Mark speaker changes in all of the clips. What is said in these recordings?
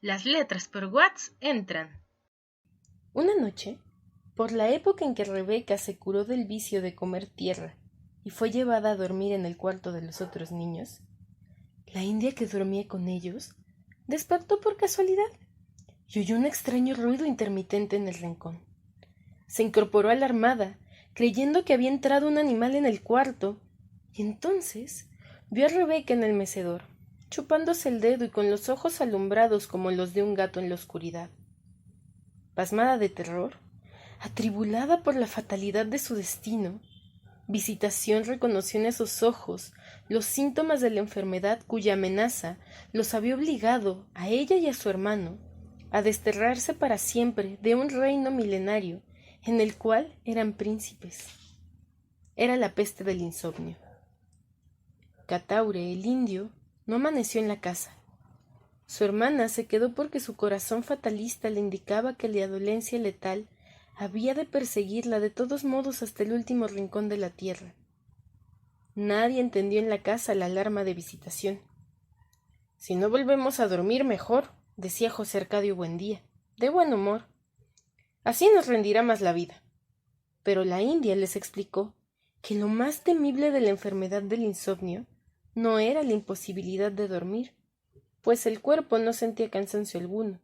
Speaker 1: Las letras por Watts entran.
Speaker 2: Una noche, por la época en que Rebeca se curó del vicio de comer tierra y fue llevada a dormir en el cuarto de los otros niños, la india que dormía con ellos despertó por casualidad y oyó un extraño ruido intermitente en el rincón. Se incorporó alarmada, creyendo que había entrado un animal en el cuarto, y entonces vio a Rebeca en el mecedor, chupándose el dedo y con los ojos alumbrados como los de un gato en la oscuridad. Pasmada de terror, atribulada por la fatalidad de su destino, Visitación reconoció en esos ojos los síntomas de la enfermedad cuya amenaza los había obligado a ella y a su hermano a desterrarse para siempre de un reino milenario en el cual eran príncipes. Era la peste del insomnio. Kataure, el indio, no amaneció en la casa. Su hermana se quedó porque su corazón fatalista le indicaba que la dolencia letal había de perseguirla de todos modos hasta el último rincón de la tierra. Nadie entendió en la casa la alarma de visitación. «Si no volvemos a dormir, mejor», decía José Arcadio Buendía, de buen humor. «Así nos rendirá más la vida». Pero la india les explicó que lo más temible de la enfermedad del insomnio no era la imposibilidad de dormir, pues el cuerpo no sentía cansancio alguno,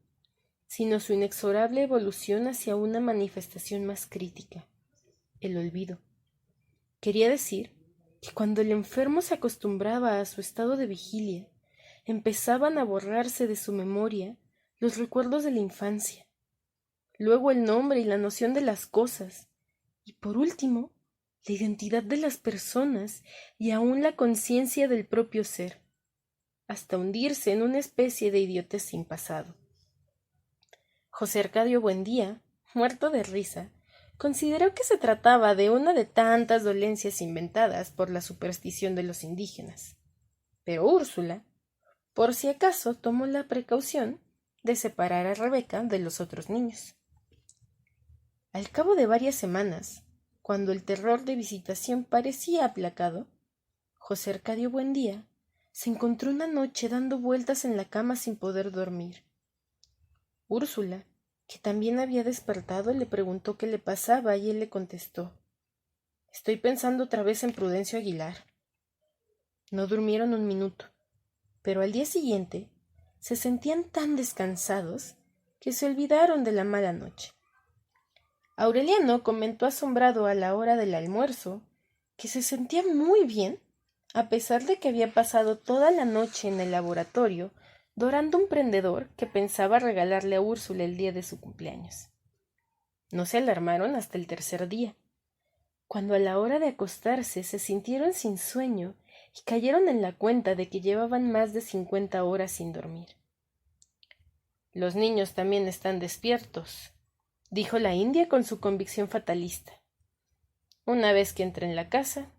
Speaker 2: sino su inexorable evolución hacia una manifestación más crítica, el olvido. Quería decir que cuando el enfermo se acostumbraba a su estado de vigilia, empezaban a borrarse de su memoria los recuerdos de la infancia, luego el nombre y la noción de las cosas, y por último, la identidad de las personas y aún la conciencia del propio ser, hasta hundirse en una especie de idiotez sin pasado. José Arcadio Buendía, muerto de risa, consideró que se trataba de una de tantas dolencias inventadas por la superstición de los indígenas. Pero Úrsula, por si acaso, tomó la precaución de separar a Rebeca de los otros niños. Al cabo de varias semanas, cuando el terror de visitación parecía aplacado, José Arcadio Buendía se encontró una noche dando vueltas en la cama sin poder dormir. Úrsula, que también había despertado, le preguntó qué le pasaba y él le contestó: «Estoy pensando otra vez en Prudencio Aguilar». No durmieron un minuto, pero al día siguiente se sentían tan descansados que se olvidaron de la mala noche. Aureliano comentó asombrado a la hora del almuerzo que se sentía muy bien, a pesar de que había pasado toda la noche en el laboratorio dorando un prendedor que pensaba regalarle a Úrsula el día de su cumpleaños. No se alarmaron hasta el tercer día, cuando a la hora de acostarse se sintieron sin sueño y cayeron en la cuenta de que llevaban más de 50 horas sin dormir. «Los niños también están despiertos», dijo la india con su convicción fatalista. «Una vez que entra en la casa,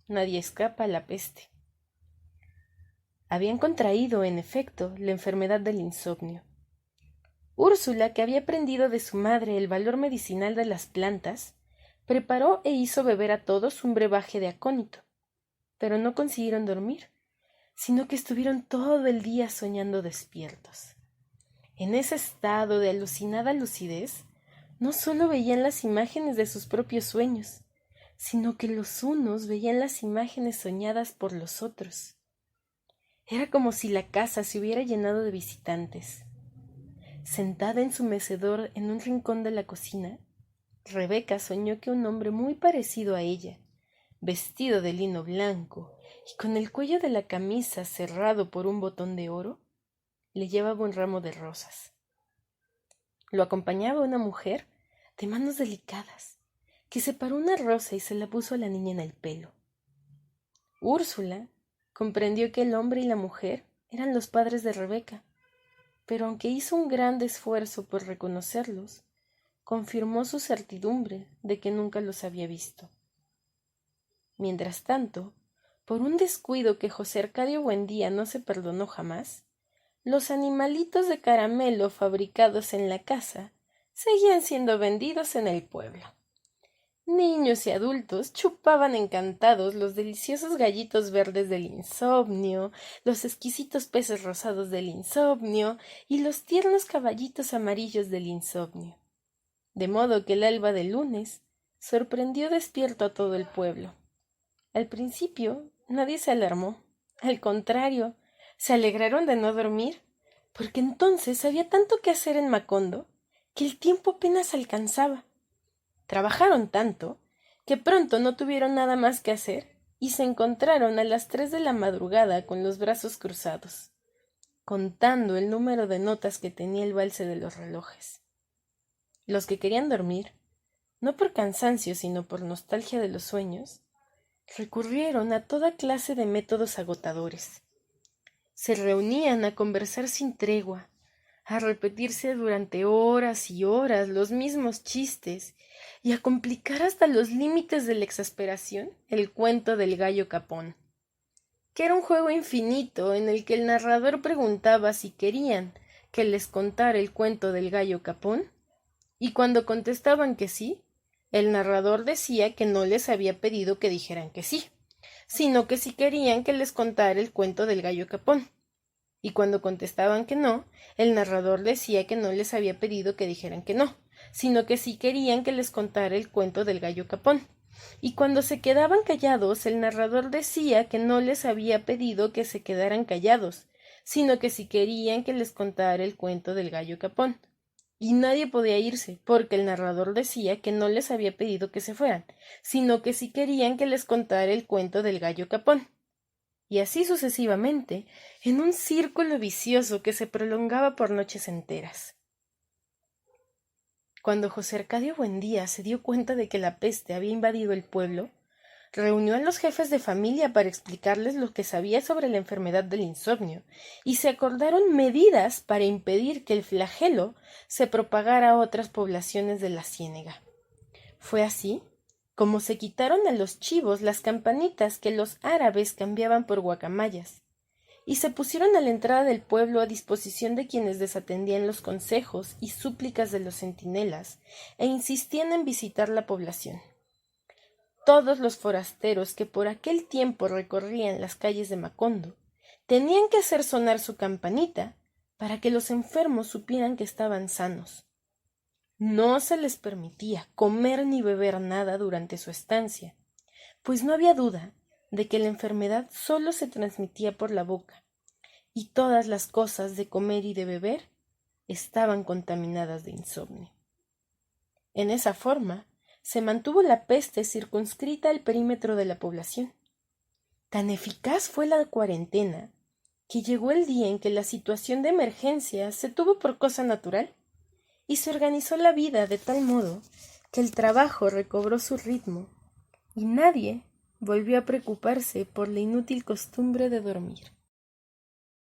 Speaker 2: nadie escapa a la peste». Habían contraído, en efecto, la enfermedad del insomnio. Úrsula, que había aprendido de su madre el valor medicinal de las plantas, preparó e hizo beber a todos un brebaje de acónito, pero no consiguieron dormir, sino que estuvieron todo el día soñando despiertos. En ese estado de alucinada lucidez, no sólo veían las imágenes de sus propios sueños, sino que los unos veían las imágenes soñadas por los otros. Era como si la casa se hubiera llenado de visitantes. Sentada en su mecedor en un rincón de la cocina, Rebeca soñó que un hombre muy parecido a ella, vestido de lino blanco y con el cuello de la camisa cerrado por un botón de oro, le llevaba un ramo de rosas. Lo acompañaba una mujer de manos delicadas, que separó una rosa y se la puso a la niña en el pelo. Úrsula comprendió que el hombre y la mujer eran los padres de Rebeca, pero aunque hizo un gran esfuerzo por reconocerlos, confirmó su certidumbre de que nunca los había visto. Mientras tanto, por un descuido que José Arcadio Buendía no se perdonó jamás, los animalitos de caramelo fabricados en la casa seguían siendo vendidos en el pueblo. Niños y adultos chupaban encantados los deliciosos gallitos verdes del insomnio, los exquisitos peces rosados del insomnio y los tiernos caballitos amarillos del insomnio. De modo que el alba del lunes sorprendió despierto a todo el pueblo. Al principio nadie se alarmó. Al contrario, se alegraron de no dormir, porque entonces había tanto que hacer en Macondo que el tiempo apenas alcanzaba. Trabajaron tanto que pronto no tuvieron nada más que hacer y se encontraron a las 3 de la madrugada con los brazos cruzados, contando el número de notas que tenía el valse de los relojes. Los que querían dormir, no por cansancio sino por nostalgia de los sueños, recurrieron a toda clase de métodos agotadores. Se reunían a conversar sin tregua, a repetirse durante horas y horas los mismos chistes y a complicar hasta los límites de la exasperación el cuento del gallo capón, que era un juego infinito en el que el narrador preguntaba si querían que les contara el cuento del gallo capón, y cuando contestaban que sí, el narrador decía que no les había pedido que dijeran que sí, sino que si querían que les contara el cuento del gallo capón. Y cuando contestaban que no, el narrador decía que no les había pedido que dijeran que no, sino que sí querían que les contara el cuento del gallo capón. Y cuando se quedaban callados, el narrador decía que no les había pedido que se quedaran callados, sino que sí querían que les contara el cuento del gallo capón. Y nadie podía irse, porque el narrador decía que no les había pedido que se fueran, sino que sí querían que les contara el cuento del gallo capón. Y así sucesivamente, en un círculo vicioso que se prolongaba por noches enteras. Cuando José Arcadio Buendía se dio cuenta de que la peste había invadido el pueblo, reunió a los jefes de familia para explicarles lo que sabía sobre la enfermedad del insomnio, y se acordaron medidas para impedir que el flagelo se propagara a otras poblaciones de la ciénega. Fue así como se quitaron a los chivos las campanitas que los árabes cambiaban por guacamayas, y se pusieron a la entrada del pueblo a disposición de quienes desatendían los consejos y súplicas de los centinelas e insistían en visitar la población. Todos los forasteros que por aquel tiempo recorrían las calles de Macondo tenían que hacer sonar su campanita para que los enfermos supieran que estaban sanos. No se les permitía comer ni beber nada durante su estancia, pues no había duda de que la enfermedad sólo se transmitía por la boca, y todas las cosas de comer y de beber estaban contaminadas de insomnio. En esa forma se mantuvo la peste circunscrita al perímetro de la población. Tan eficaz fue la cuarentena que llegó el día en que la situación de emergencia se tuvo por cosa natural y se organizó la vida de tal modo que el trabajo recobró su ritmo y nadie volvió a preocuparse por la inútil costumbre de dormir.